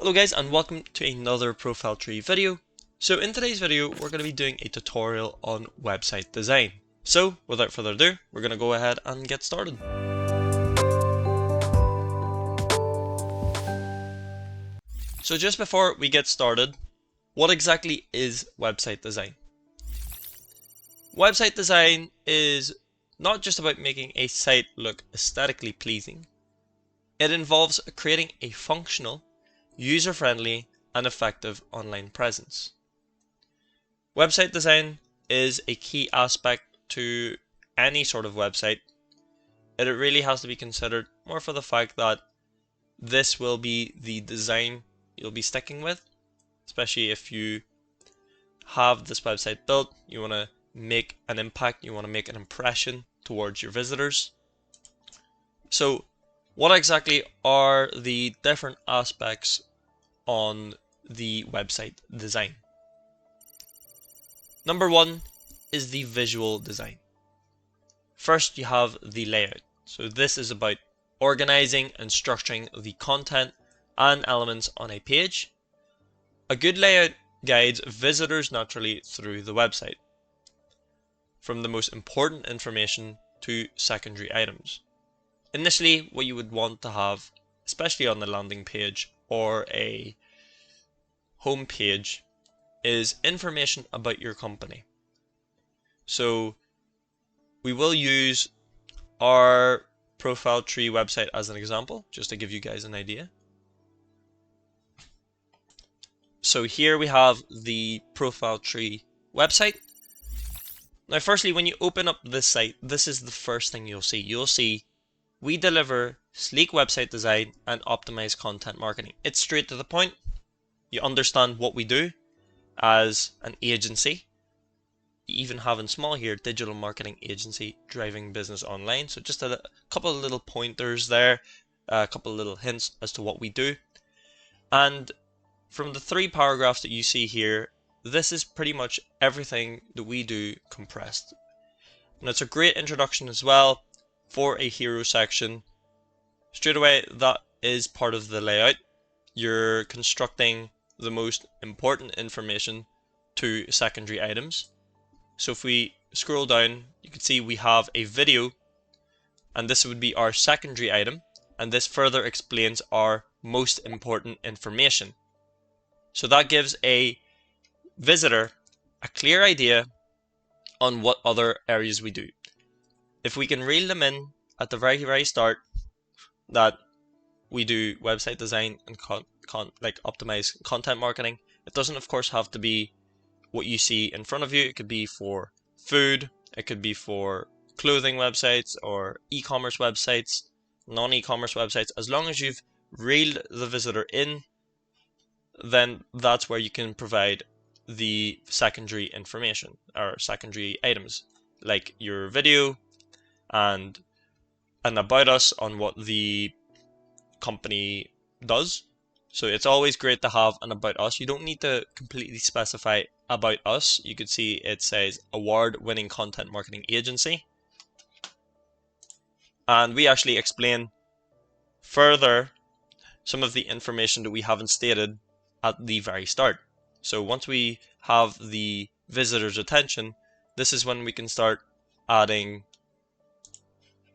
Hello guys, and welcome to another profile tree video. So in today's video we're going to be doing a tutorial on website design. So without further ado, we're going to go ahead and get started. So just before we get started, what exactly is website design? Website design is not just about making a site look aesthetically pleasing. It involves creating a functional, user-friendly and effective online presence. Website design is a key aspect to any sort of website. It really has to be considered more for the fact that this will be the design you'll be sticking with, especially if you have this website built, you want to make an impact, you want to make an impression towards your visitors. So what exactly are the different aspects on the website design? Number one is the visual design. First, you have the layout. So this is about organizing and structuring the content and elements on a page. A good layout guides visitors naturally through the website, from the most important information to secondary items. Initially, what you would want to have, especially on the landing page or a home page, is information about your company. So we will use our profile tree website as an example, just to give you guys an idea. So here we have the profile tree website. Now firstly, when you open up this site, this is the first thing you'll see. You'll see we deliver sleek website design and optimized content marketing. It's straight to the point. You understand what we do as an agency. You even have in small here, digital marketing agency driving business online. So just a couple of little pointers there, a couple of little hints as to what we do. And from the 3 paragraphs that you see here, this is pretty much everything that we do compressed. And it's a great introduction as well for a hero section. Straight away, that is part of the layout. You're constructing the most important information to secondary items. So if we scroll down, you can see we have a video, and this would be our secondary item, and this further explains our most important information. So that gives a visitor a clear idea on what other areas we do. If we can reel them in at the very start that we do website design and optimize content marketing, it doesn't of course have to be what you see in front of you. It could be for food, it could be for clothing websites or e-commerce websites, non-e-commerce websites. As long as you've reeled the visitor in, then that's where you can provide the secondary information or secondary items like your video and about us on what the company does. So it's always great to have an about us. You don't need to completely specify about us. You could see it says award-winning content marketing agency, and we actually explain further some of the information that we haven't stated at the very start. So once we have the visitor's attention, this is when we can start adding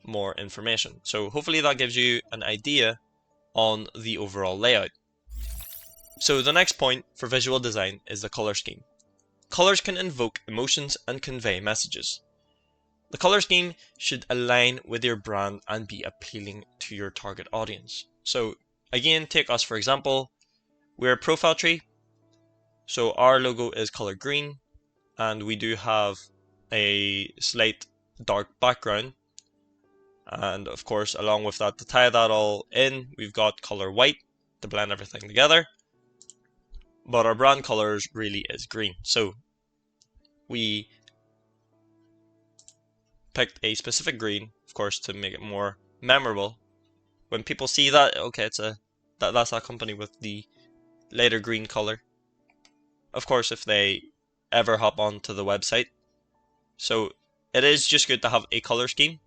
more information. So hopefully that gives you an idea on the overall layout. So the next point for visual design is the color scheme. Colors can invoke emotions and convey messages. The color scheme should align with your brand and be appealing to your target audience. So again, take us for example. We're a profile tree, so our logo is color green, and we do have a slight dark background, and of course along with that, to tie that all in, we've got color white to blend everything together, but our brand colors really is green. So we picked a specific green, of course, to make it more memorable. When people see that, okay, that's that company with the lighter green color. Of course, if they ever hop onto the website. So it is just good to have a color scheme.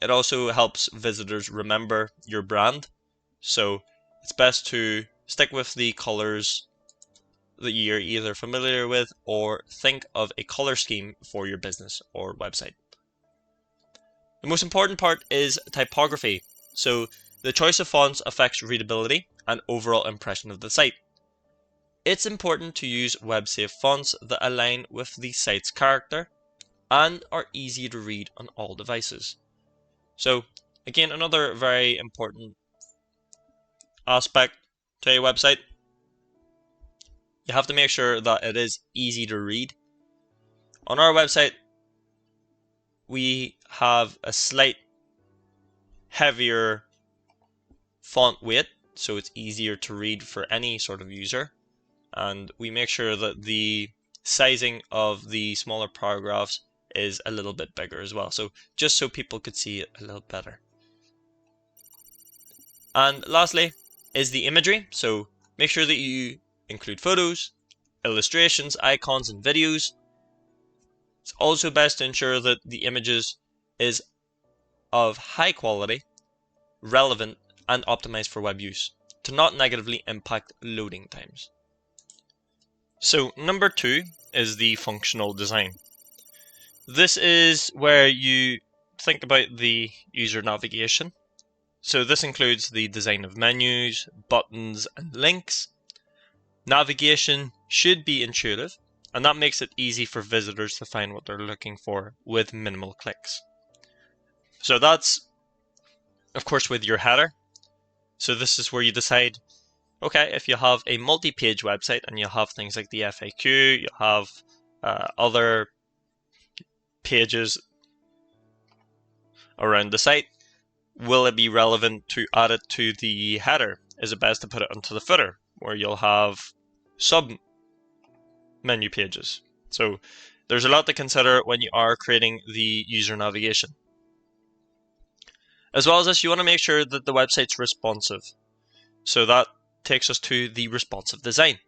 It also helps visitors remember your brand. So it's best to stick with the colors that you're either familiar with, or think of a color scheme for your business or website. The most important part is typography. So the choice of fonts affects readability and overall impression of the site. It's important to use web-safe fonts that align with the site's character and are easy to read on all devices. So again, another very important aspect to a website, you have to make sure that it is easy to read. On our website, we have a slight heavier font weight, so it's easier to read for any sort of user. And we make sure that the sizing of the smaller paragraphs is a little bit bigger as well, so just so people could see it a little better. And lastly is the imagery. So make sure that you include photos, illustrations, icons, and videos. It's also best to ensure that the images is of high quality, relevant, and optimized for web use to not negatively impact loading times. So number 2 is the functional design. This is where you think about the user navigation. So this includes the design of menus, buttons, and links. Navigation should be intuitive, and that makes it easy for visitors to find what they're looking for with minimal clicks. So that's, of course, with your header. So this is where you decide, okay, if you have a multi-page website and you have things like the FAQ, you have other pages around the site, will it be relevant to add it to the header? Is it best to put it onto the footer, where you'll have sub-menu pages? So there's a lot to consider when you are creating the user navigation. As well as this, you want to make sure that the website's responsive. So that takes us to the responsive design.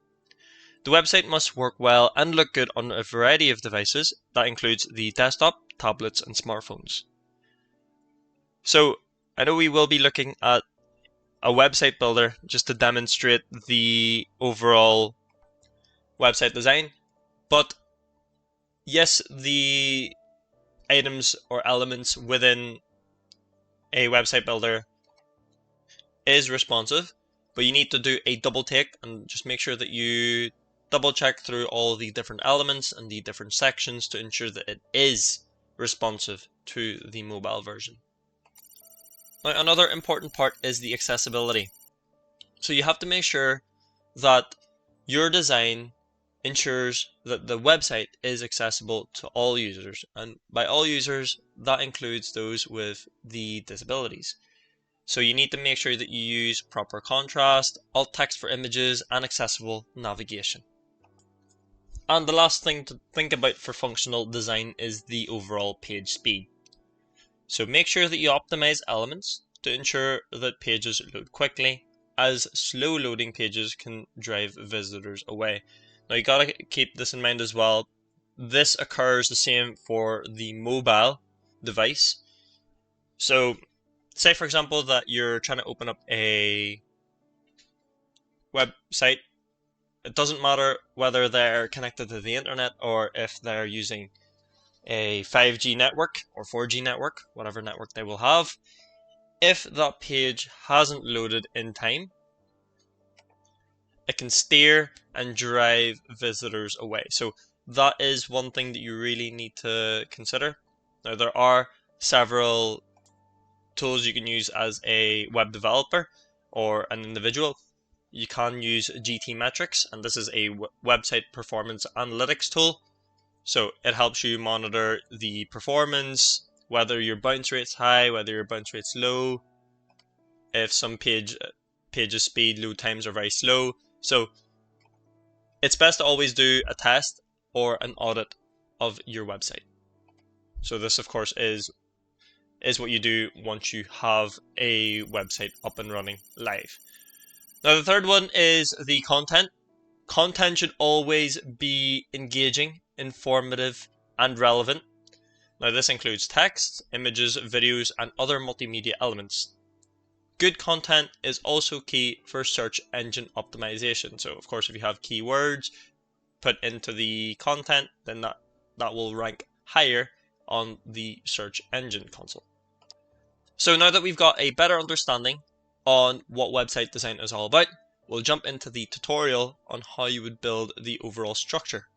The website must work well and look good on a variety of devices. That includes the desktop, tablets, and smartphones. So I know we will be looking at a website builder just to demonstrate the overall website design, but yes, the items or elements within a website builder is responsive, but you need to do a double take and just make sure that you double check through all the different elements and the different sections to ensure that it is responsive to the mobile version. Now, another important part is the accessibility. So you have to make sure that your design ensures that the website is accessible to all users, and by all users, that includes those with the disabilities. So you need to make sure that you use proper contrast, alt text for images, and accessible navigation. And the last thing to think about for functional design is the overall page speed. So make sure that you optimize elements to ensure that pages load quickly, as slow loading pages can drive visitors away. Now you gotta keep this in mind as well. This occurs the same for the mobile device. So say for example that you're trying to open up a website. It doesn't matter whether they're connected to the internet or if they're using a 5G network or 4G network, whatever network they will have. If that page hasn't loaded in time, it can steer and drive visitors away. So that is one thing that you really need to consider. Now there are several tools you can use as a web developer or an individual. You can use GTmetrix, and this is a website performance analytics tool. So it helps you monitor the performance, whether your bounce rate's high, whether your bounce rate's low, if some pages speed load times are very slow. So it's best to always do a test or an audit of your website. So this of course is what you do once you have a website up and running live. Now the third one is the content. Content should always be engaging, informative, and relevant. Now this includes text, images, videos, and other multimedia elements. good content is also key for search engine optimization. So of course, if you have keywords put into the content, then that will rank higher on the search engine console. So now that we've got a better understanding on what website design is all about, we'll jump into the tutorial on how you would build the overall structure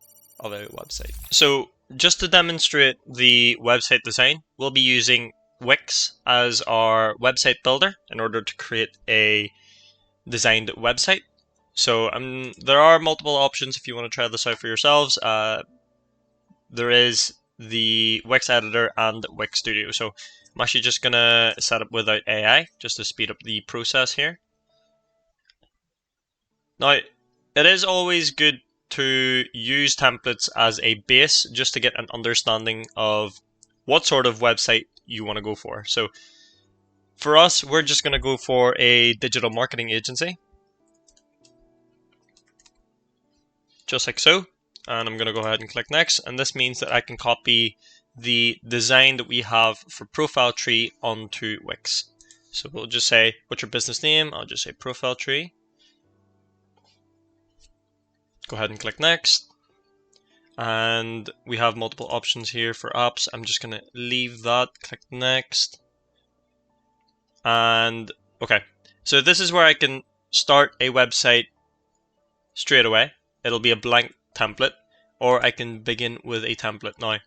of a website. So just to demonstrate the website design, we'll be using Wix as our website builder in order to create a designed website. So there are multiple options if you want to try this out for yourselves. There is the Wix editor and Wix Studio. So I'm actually just going to set up without AI just to speed up the process here. Now, it is always good to use templates as a base just to get an understanding of what sort of website you want to go for. So for us, we're just going to go for a digital marketing agency, just like so. And I'm going to go ahead and click next. And this means that I can copy the design that we have for Profile Tree onto Wix. So we'll just say, what's your business name? I'll just say Profile Tree. Go ahead and click next. And we have multiple options here for apps. I'm just going to leave that, click next. And okay, so this is where I can start a website straight away. It'll be a blank template, or I can begin with a template now.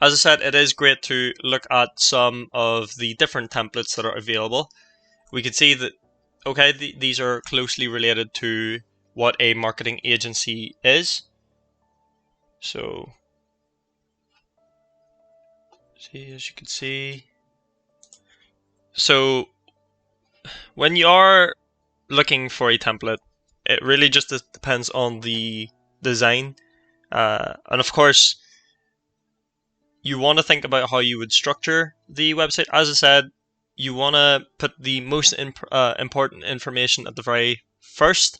As I said, it is great to look at some of the different templates that are available. We can see that, okay, these are closely related to what a marketing agency is. So, see, as you can see. So, when you are looking for a template, it really just depends on the design. And of course, you want to think about how you would structure the website. As I said, you want to put the most important information at the very first,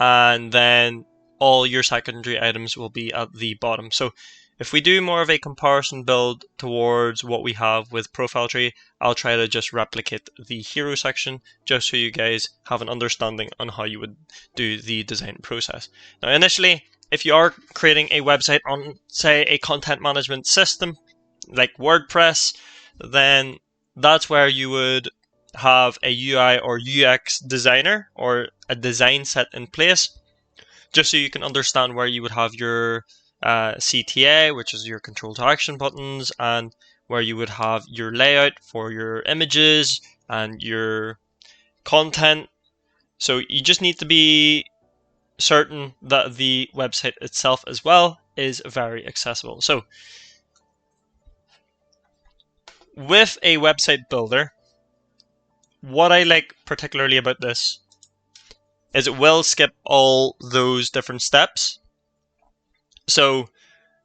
and then all your secondary items will be at the bottom. So if we do more of a comparison build towards what we have with Profile Tree, I'll try to just replicate the hero section just so you guys have an understanding on how you would do the design process. Now initially, if you are creating a website on, say, a content management system like WordPress, then that's where you would have a UI or UX designer or a design set in place, just so you can understand where you would have your CTA, which is your control to action buttons, and where you would have your layout for your images and your content. So you just need to be certain that the website itself as well is very accessible. So with a website builder, what I like particularly about this is it will skip all those different steps. So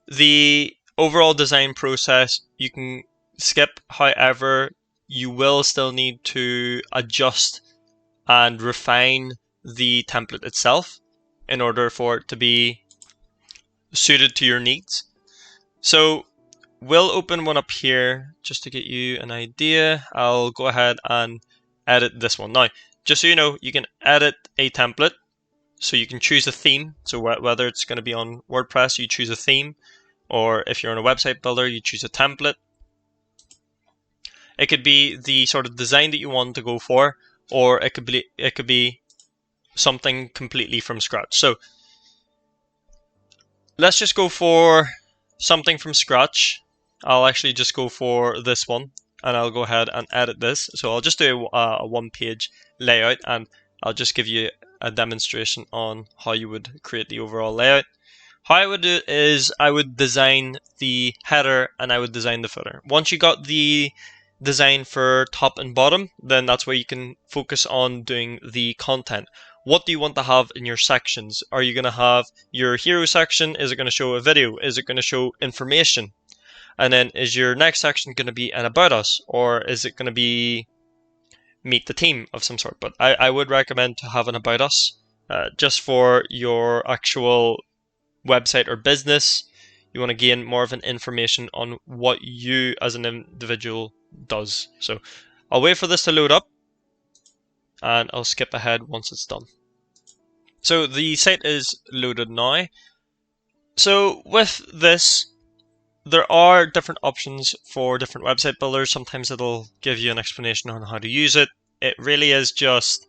the overall design process you can skip, however, you will still need to adjust and refine the template itself in order for it to be suited to your needs. So we'll open one up here just to get you an idea. I'll go ahead and edit this one. Now, just so you know, you can edit a template. So you can choose a theme. So whether it's going to be on WordPress, you choose a theme. Or if you're on a website builder, you choose a template. It could be the sort of design that you want to go for, or it could be something completely from scratch. So let's just go for something from scratch. I'll actually just go for this one, and I'll go ahead and edit this. So I'll just do a one-page layout, and I'll just give you a demonstration on how you would create the overall layout. How I would do it is I would design the header and I would design the footer. Once you got the design for top and bottom, then that's where you can focus on doing the content. What do you want to have in your sections? Are you going to have your hero section? Is it going to show a video? Is it going to show information? And then is your next section going to be an about us? Or is it going to be meet the team of some sort? But I would recommend to have an about us just for your actual website or business. You want to gain more of an information on what you as an individual does. So I'll wait for this to load up and I'll skip ahead once it's done. So the site is loaded now. So with this, there are different options for different website builders. Sometimes it'll give you an explanation on how to use it. It really is just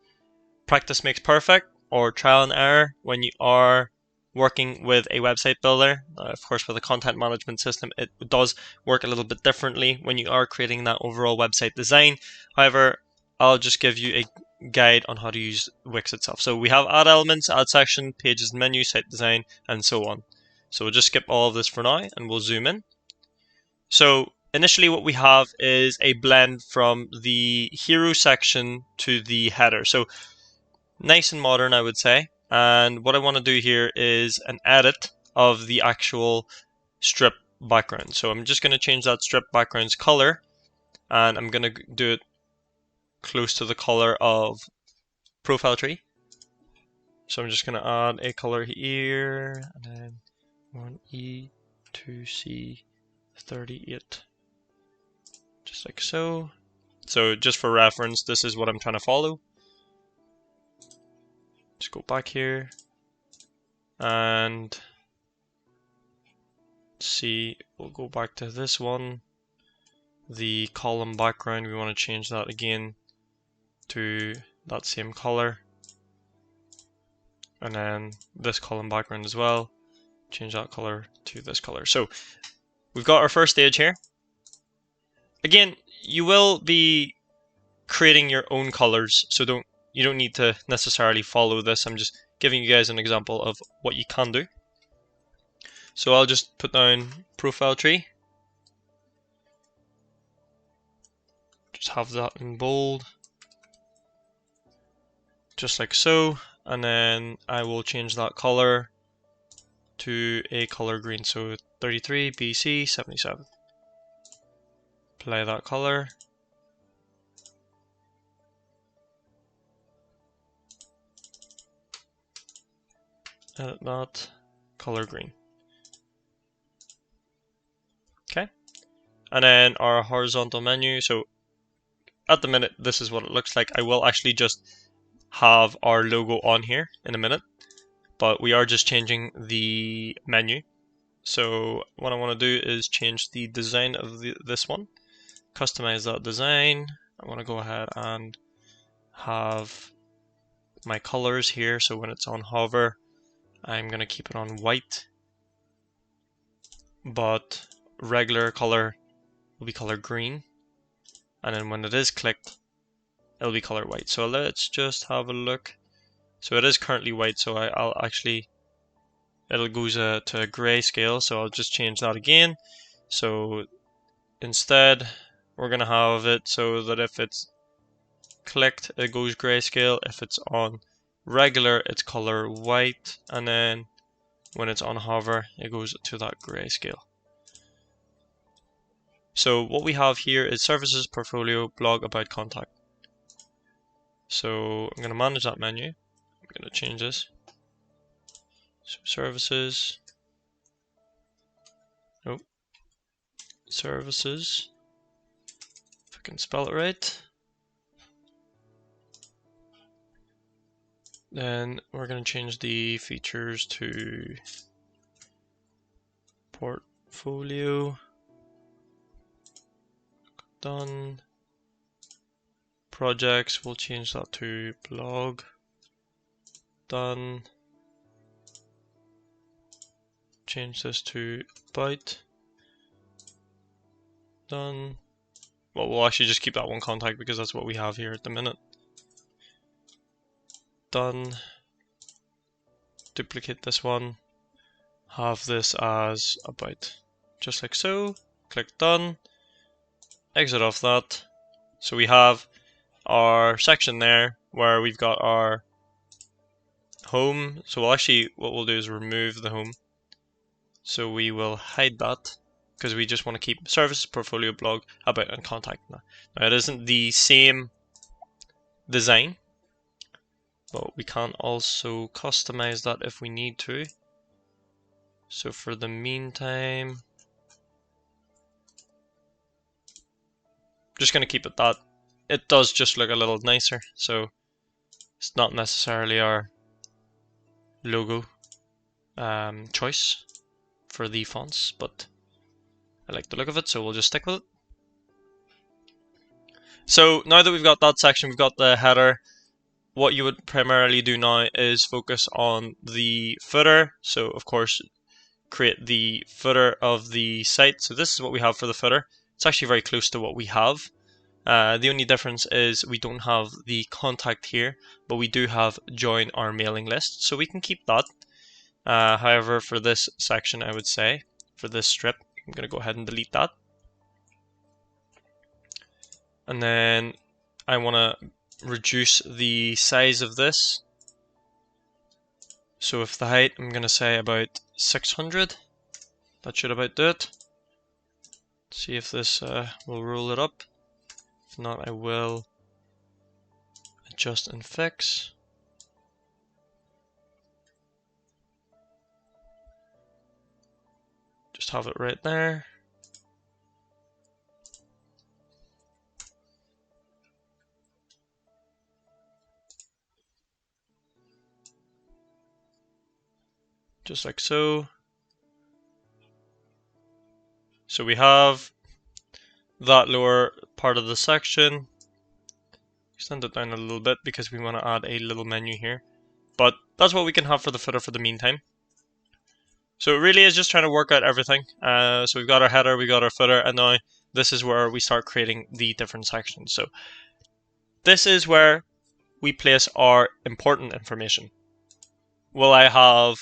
practice makes perfect, or trial and error when you are working with a website builder. Of course, with a content management system, it does work a little bit differently when you are creating that overall website design. However, I'll just give you a guide on how to use Wix itself. So we have add elements, add section, pages, menu, site design, and so on. So we'll just skip all of this for now and we'll zoom in. So initially what we have is a blend from the hero section to the header. So nice and modern, I would say. And what I want to do here is an edit of the actual strip background. So I'm just going to change that strip background's color, and I'm going to do it close to the color of profile tree. So I'm just going to add a color here, and then 1E2C38, just like so. So just for reference, this is what I'm trying to follow. Just go back here and see, we'll go back to this one. The column background, we want to change that again to that same color. And then this column background as well, change that color to this color. So we've got our first stage here. Again, you will be creating your own colors, so you don't need to necessarily follow this. I'm just giving you guys an example of what you can do. So I'll just put down profile tree. Just have that in bold, just like so. And then I will change that color to a color green. So 33 BC 77. Apply that color. Edit that, color green. Okay. And then our horizontal menu. So at the minute, this is what it looks like. I will actually just have our logo on here in a minute, but we are just changing the menu. So what I want to do is change the design of this one, customize that design. I want to go ahead and have my colors here. So when it's on hover, I'm going to keep it on white, but regular color will be color green. And then when it is clicked, it'll be color white. So let's just have a look. So it is currently white, so I'll actually, it'll go to a gray scale, so I'll just change that again. So instead, we're going to have it so that if it's clicked, it goes grayscale. If it's on regular, it's color white, and then when it's on hover, it goes to that grayscale. So what we have here is services, portfolio, blog, about, contact. So I'm going to manage that menu. I'm going to change this. So services. Nope. Services. If I can spell it right. Then we're going to change the features to portfolio. Done. Projects, we'll change that to blog. Done. Change this to byte. Done. Well, we'll actually just keep that one contact because that's what we have here at the minute. Done. Duplicate this one. Have this as a byte. Just like so. Click done. Exit off that. So we have our section there where we've got our home. So we'll actually, what we'll do is remove the home. So we will hide that because we just want to keep services, portfolio, blog, about, and contact. Now it isn't the same design, but we can also customize that if we need to. So for the meantime, just going to keep it that. it does just look a little nicer. So it's not necessarily our logo choice for the fonts, but I like the look of it, so we'll just stick with it. So now that we've got that section, we've got the header. What you would primarily do now is focus on the footer. So of course, create the footer of the site. So this is what we have for the footer. It's actually very close to what we have. The only difference is we don't have the contact here, but we do have join our mailing list. So we can keep that. However, for this section, I would say, for this strip, I'm going to go ahead and delete that. And then I want to reduce the size of this. So if the height, I'm going to say about 600. That should about do it. See if this will roll it up. If not, I will adjust and fix. Just have it right there. Just like so. So we have that lower part of the section. Extend it down a little bit because we want to add a little menu here. But that's what we can have for the footer for the meantime. So it really is just trying to work out everything. So we've got our header, we got our footer, and now this is where we start creating the different sections. So this is where we place our important information. Will I have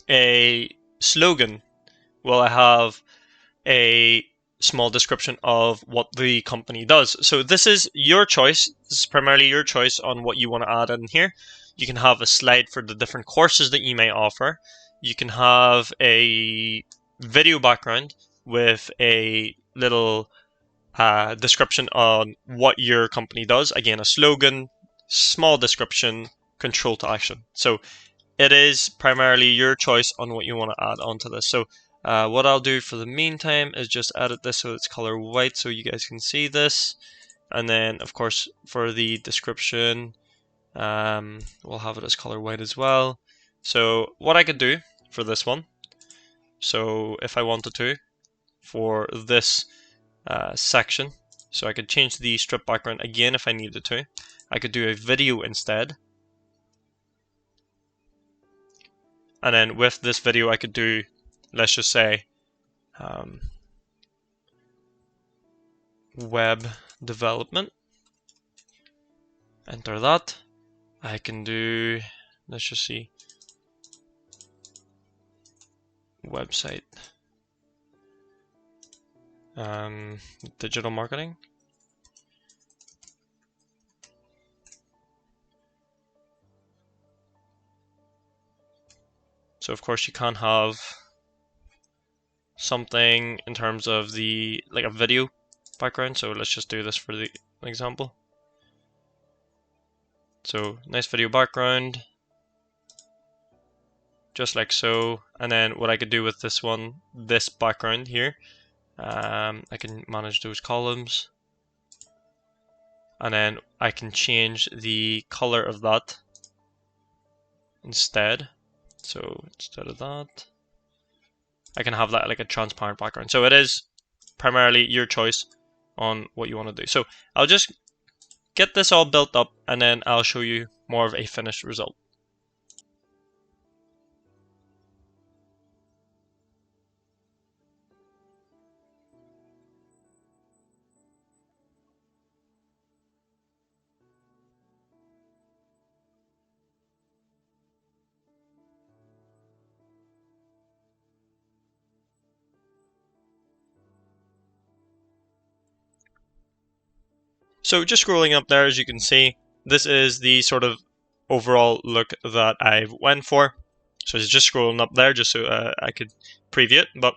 a slogan? Will I have a small description of what the company does? So this is your choice. This is primarily your choice on what you want to add in here. You can have a slide for the different courses that you may offer. You can have a video background with a little description on what your company does. Again, a slogan, small description, control to action. So it is primarily your choice on what you want to add onto this. So what I'll do for the meantime is just edit this so it's color white so you guys can see this. And then, of course, for the description, we'll have it as color white as well. So what I could do for this one, so if I wanted to, for this section, so I could change the strip background again if I needed to. I could do a video instead. And then with this video, I could do, let's just say, web development. Enter that. I can do, let's just see, website, digital marketing. So of course you can't have something in terms of the, like a video background. So let's just do this for the example. So nice video background, just like so. And then what I could do with this one, this background here, I can manage those columns. And then I can change the color of that instead. So instead of that, I can have that like a transparent background. So it is primarily your choice on what you want to do. So I'll just get this all built up and then I'll show you more of a finished result. So just scrolling up there, as you can see, this is the sort of overall look that I went for. So it's just scrolling up there just so I could preview it. But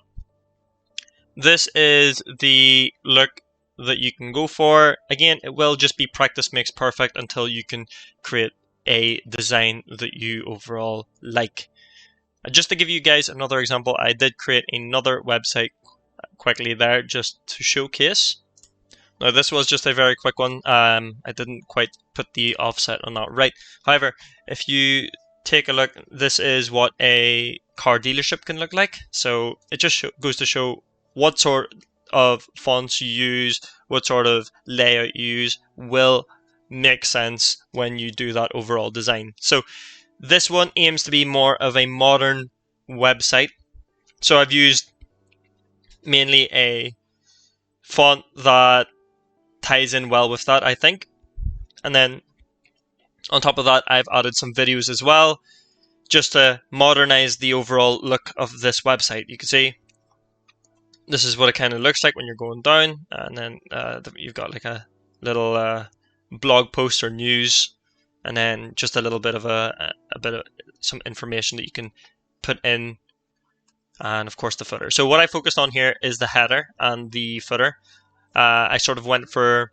this is the look that you can go for. Again, it will just be practice makes perfect until you can create a design that you overall like. Just to give you guys another example, I did create another website quickly there just to showcase. Now this was just a very quick one. I didn't quite put the offset on that right. However, if you take a look, this is what a car dealership can look like. So it just goes to show what sort of fonts you use, what sort of layout you use will make sense when you do that overall design. So this one aims to be more of a modern website. So I've used mainly a font that ties in well with that, I think. And then on top of that, I've added some videos as well, just to modernize the overall look of this website. You can see this is what it kind of looks like when you're going down, and then you've got like a little blog post or news, and then just a little bit of a bit of some information that you can put in, and of course the footer. So what I focused on here is the header and the footer. I sort of went for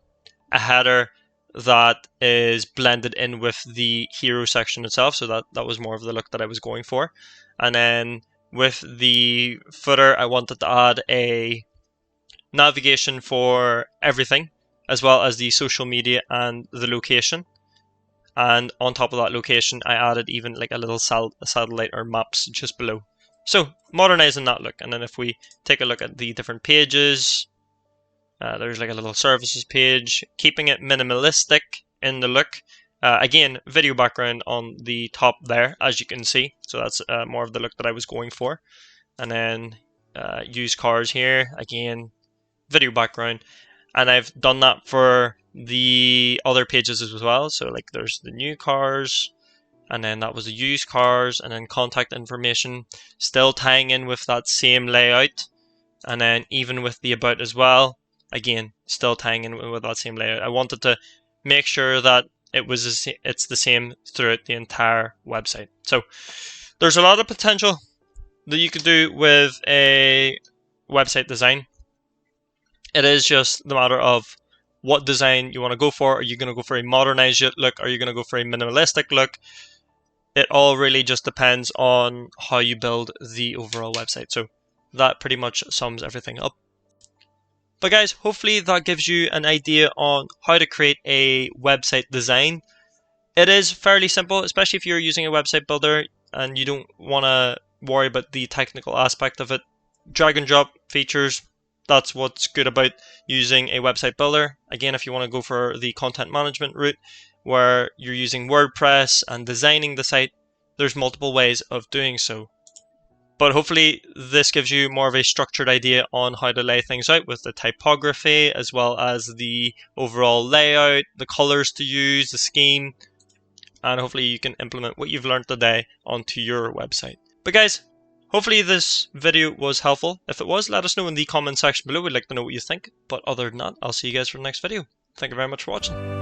a header that is blended in with the hero section itself, so that was more of the look that I was going for. And then with the footer, I wanted to add a navigation for everything, as well as the social media and the location. And on top of that location, I added even like a little satellite or maps just below. So modernizing that look. And then if we take a look at the different pages, there's like a little services page, keeping it minimalistic in the look. Again, video background on the top there, as you can see. So that's more of the look that I was going for. And then used cars here, again, video background. And I've done that for the other pages as well. So like there's the new cars, and then that was the used cars, and then contact information, still tying in with that same layout. And then even with the about as well, again, still tying in with that same layout. I wanted to make sure that it's the same throughout the entire website. So there's a lot of potential that you could do with a website design. It is just the matter of what design you want to go for. Are you going to go for a modernized look? Are you going to go for a minimalistic look? It all really just depends on how you build the overall website. So that pretty much sums everything up. But guys, hopefully that gives you an idea on how to create a website design. It is fairly simple, especially if you're using a website builder and you don't want to worry about the technical aspect of it. Drag and drop features, that's what's good about using a website builder. Again, if you want to go for the content management route where you're using WordPress and designing the site, there's multiple ways of doing so. But hopefully this gives you more of a structured idea on how to lay things out with the typography, as well as the overall layout, the colors to use, the scheme, and hopefully you can implement what you've learned today onto your website. But guys, hopefully this video was helpful. If it was, let us know in the comment section below. We'd like to know what you think. But other than that, I'll see you guys for the next video. Thank you very much for watching.